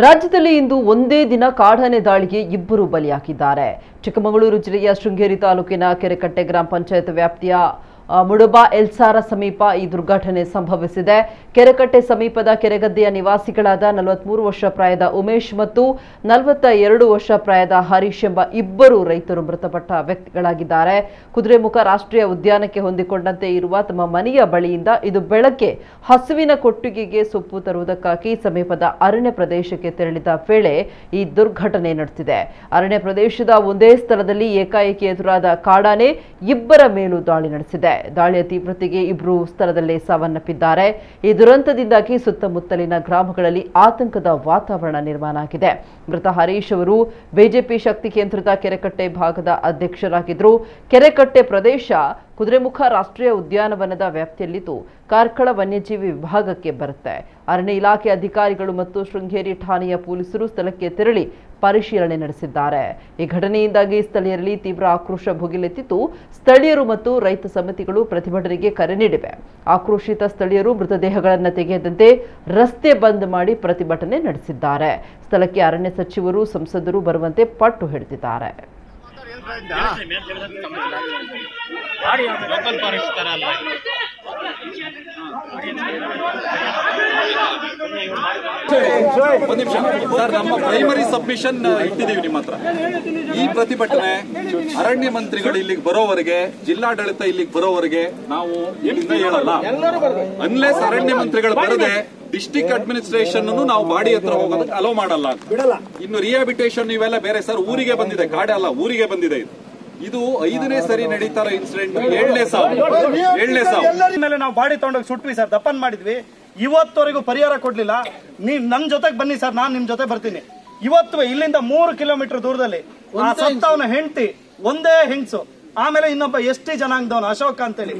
ರಾಜ್ಯದಲ್ಲಿ ಇಂದು ಒಂದೇ ದಿನ ಕಾಡಾನೆ ದಾಳಿಗೆ ಇಬ್ಬರು ಬಲಿಯಾಗಿದ್ದಾರೆ. ಚಿಕ್ಕಮಗಳೂರು ಜಿಲ್ಲೆಯ ಶೃಂಗೇರಿ ತಾಲೂಕಿನ ಕೆರೆಕಟ್ಟೆ ಗ್ರಾಮ ಪಂಚಾಯತ್ ವ್ಯಾಪ್ತಿಯ ಮುಡಬಾ ಎಲ್ಸಾರ ಸಮೀಪ ಈ ದುರ್ಘಟನೆ ಸಂಭವಿಸಿದೆ. ಕೆರೆಕಟ್ಟೆ ಸಮೀಪದ ಕೆರೆಗದ್ದೆಯ ನಿವಾಸಿಗಳಾದ 43 ವರ್ಷ ಪ್ರಾಯದ ಉಮೇಶ್ ಮತ್ತು 42 ವರ್ಷ ಪ್ರಾಯದ ಹರೀಶ್ ಎಂಬ ಇಬ್ಬರು ರೈತರು ಮೃತಪಟ್ಟ ವ್ಯಕ್ತಿಗಳಾಗಿದ್ದಾರೆ. ಕುದುರೆಮುಖ ರಾಷ್ಟ್ರೀಯ ಉದ್ಯಾನಕ್ಕೆ ಹೊಂದಿಕೊಂಡಂತೆ ಇರುವ ತಮ್ಮ ಮನೆಯ ಬಳಿಯಿಂದ ಇದು ಬೆಳಗ್ಗೆ ಹಸುವಿನ ಕೊಟ್ಟಿಗೆಗೆ ಸೊಪ್ಪು ತರುವುದಕ್ಕಾಗಿ ಸಮೀಪದ ಅರಣ್ಯ ಪ್ರದೇಶಕ್ಕೆ ತೆರಳಿದ ವೇಳೆ ಈ ದುರ್ಘಟನೆ ನಡೆದಿದೆ. ಅರಣ್ಯ ಪ್ರದೇಶದ ಒಂದೇ ಸ್ಥಳದಲ್ಲಿ ಏಕಾಏಕಿ ಎದುರಾದ ಕಾಡಾನೆ ಇಬ್ಬರ ಮೇಲೂ ದಾಳಿ ನಡೆಸಿದೆ. ದಾಳಿಯ ತೀವ್ರತೆಗೆ ಇಬ್ಬರು ಸ್ಥಳದಲ್ಲೇ ಸಾವನ್ನಪ್ಪಿದ್ದಾರೆ. ಈ ದುರಂತದಿಂದಾಗಿ ಸುತ್ತಮುತ್ತಲಿನ ಗ್ರಾಮಗಳಲ್ಲಿ ಆತಂಕದ ವಾತಾವರಣ ನಿರ್ಮಾಣ ಆಗಿದೆ. ಮೃತ ಹರೀಶ್ ಅವರು ಬಿಜೆಪಿ ಶಕ್ತಿ ಕೇಂದ್ರದ ಕೆರೆಕಟ್ಟೆ ಭಾಗದ ಅಧ್ಯಕ್ಷರಾಗಿದ್ದರು. ಕೆರೆಕಟ್ಟೆ ಪ್ರದೇಶ ಕುದುರೆಮುಖ ರಾಷ್ಟ್ರೀಯ ಉದ್ಯಾನವನದ ವ್ಯಾಪ್ತಿಯಲ್ಲಿದ್ದು ಕಾರ್ಕಳ ವನ್ಯಜೀವಿ ವಿಭಾಗಕ್ಕೆ ಬರುತ್ತೆ. ಅರಣ್ಯ ಇಲಾಖೆ ಅಧಿಕಾರಿಗಳು ಮತ್ತು ಶೃಂಗೇರಿ ಠಾಣೆಯ ಪೊಲೀಸರು ಸ್ಥಳಕ್ಕೆ ತೆರಳಿ ಪರಿಶೀಲನೆ ನಡೆಸಿದ್ದಾರೆ. ಈ ಘಟನೆಯಿಂದಾಗಿ ಸ್ಥಳೀಯರಲ್ಲಿ ತೀವ್ರ ಆಕ್ರೋಶ ಭುಗಿಲೆದ್ದಿದ್ದು ಸ್ಥಳೀಯರು ಮತ್ತು ರೈತ ಸಮಿತಿಗಳು ಪ್ರತಿಭಟನೆಗೆ ಕರೆ ನೀಡಿವೆ. ಆಕ್ರೋಶಿತ ಸ್ಥಳೀಯರು ಮೃತದೇಹಗಳನ್ನು ತೆಗೆಯದಂತೆ ರಸ್ತೆ ಬಂದ್ ಮಾಡಿ ಪ್ರತಿಭಟನೆ ನಡೆಸಿದ್ದಾರೆ. ಸ್ಥಳಕ್ಕೆ ಅರಣ್ಯ ಸಚಿವರು, ಸಂಸದರು ಬರುವಂತೆ ಪಟ್ಟು ಹಿಡಿದಿದ್ದಾರೆ. ಸರ್, ನಮ್ಮ ಪ್ರೈಮರಿ ಸಬ್ಮಿಷನ್ ಇಟ್ಟಿದ್ದೀವಿ ನಿಮ್ಮ ಹತ್ರ. ಈ ಪ್ರತಿಭಟನೆ ಅರಣ್ಯ ಮಂತ್ರಿಗಳು ಇಲ್ಲಿಗೆ ಬರೋವರೆಗೆ, ಜಿಲ್ಲಾಡಳಿತ ಇಲ್ಲಿಗೆ ಬರೋವರೆಗೆ ನಾವು ಇಲ್ಲಿಂದ ಹೇಳಲ್ಲ. ಅನ್ಲೆಸ್ ಅರಣ್ಯ ಮಂತ್ರಿಗಳು ಬರದೆ ಡಿಸ್ಟಿಕ್ ಅಡ್ಮಿನಿಸ್ಟ್ರೇಷನ್ ನಾವು ಬಾಡಿ ಹತ್ರ ಹೋಗೋದಕ್ಕೆ ಅಲೋ ಮಾಡಲ್ಲ. ಇನ್ನು ರಿಹಾಬಿಟೇಷನ್ ಇವೆಲ್ಲ ಬೇರೆ ಸರ್. ಊರಿಗೆ ಬಂದಿದೆ, ಕಾಡೆ ಅಲ್ಲ, ಊರಿಗೆ ಬಂದಿದೆ. ಇದು 5ನೇ ಸರಿ ನಡೀತಾರ ಇನ್ಸಿಡೆಂಟ್. 7ನೇ ಸಾವು ಮೇಲೆ ನಾವು ಬಾಡಿ ತಗೊಂಡೋಗಿ ಸುಟ್ವಿ ಸರ್, ದಪ್ಪನ್ ಮಾಡಿದ್ವಿ. ಇವತ್ತವರೆಗೂ ಪರಿಹಾರ ಕೊಡ್ಲಿಲ್ಲ. ನೀವ್ ನನ್ ಜೊತೆಗೆ ಬನ್ನಿ ಸರ್, ನಾನ್ ನಿಮ್ ಜೊತೆ ಬರ್ತೀನಿ. ಇವತ್ತು ಇಲ್ಲಿಂದ 3 ಕಿಲೋಮೀಟರ್ ದೂರದಲ್ಲಿ ಆ ಸತ್ತವನ ಹೆಂಡತಿ ಒಂದೇ ಹೆಂಗ್ಸು, ಆಮೇಲೆ ಇನ್ನೊಬ್ಬ ST ಜನಾಂಗದವನು ಅಶೋಕ್ ಅಂತೇಳಿ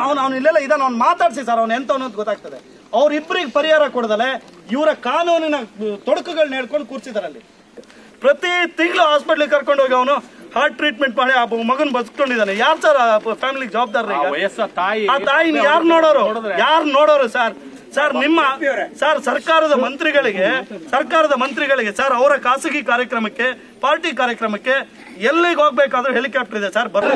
ಅವ್ನು ಇಲ್ಲೆಲ್ಲ ಇದಾನ. ಅವ್ನು ಮಾತಾಡ್ಸಿ ಸರ್, ಅವ್ನು ಎಂತ ಅನ್ನೋದು ಗೊತ್ತಾಗ್ತದೆ. ಅವ್ರಿಬ್ರಿಗೆ ಪರಿಹಾರ ಕೊಡದಲೆ ಇವರ ಕಾನೂನಿನ ತೊಡಕುಗಳನ್ನ ಹೇಳ್ಕೊಂಡು ಕೂರ್ಸಿದಾರಲ್ಲಿ. ಪ್ರತಿ ತಿಂಗಳು ಹಾಸ್ಪಿಟ್ಲಿಗೆ ಕರ್ಕೊಂಡು ಹೋಗಿ ಅವನು ಹಾರ್ಟ್ ಟ್ರೀಟ್ಮೆಂಟ್ ಮಾಡಿ ಆ ಮಗನ್ ಬದುಕೊಂಡಿದ್ದಾನೆ. ಯಾರು ಸರ್ ಫ್ಯಾಮಿಲಿ ಜವಾಬ್ದಾರ? ಆ ತಾಯಿನ ಯಾರು ನೋಡೋರು ಸರ್? ಸರ್ ನಿಮ್ಮ ಸರ್ಕಾರದ ಮಂತ್ರಿಗಳಿಗೆ ಸರ್, ಅವರ ಖಾಸಗಿ ಕಾರ್ಯಕ್ರಮಕ್ಕೆ, ಪಾರ್ಟಿ ಕಾರ್ಯಕ್ರಮಕ್ಕೆ ಎಲ್ಲಿಗೆ ಹೋಗ್ಬೇಕಾದ್ರೂ ಹೆಲಿಕಾಪ್ಟರ್ ಇದೆ ಸರ್. ಬರ್ರಿ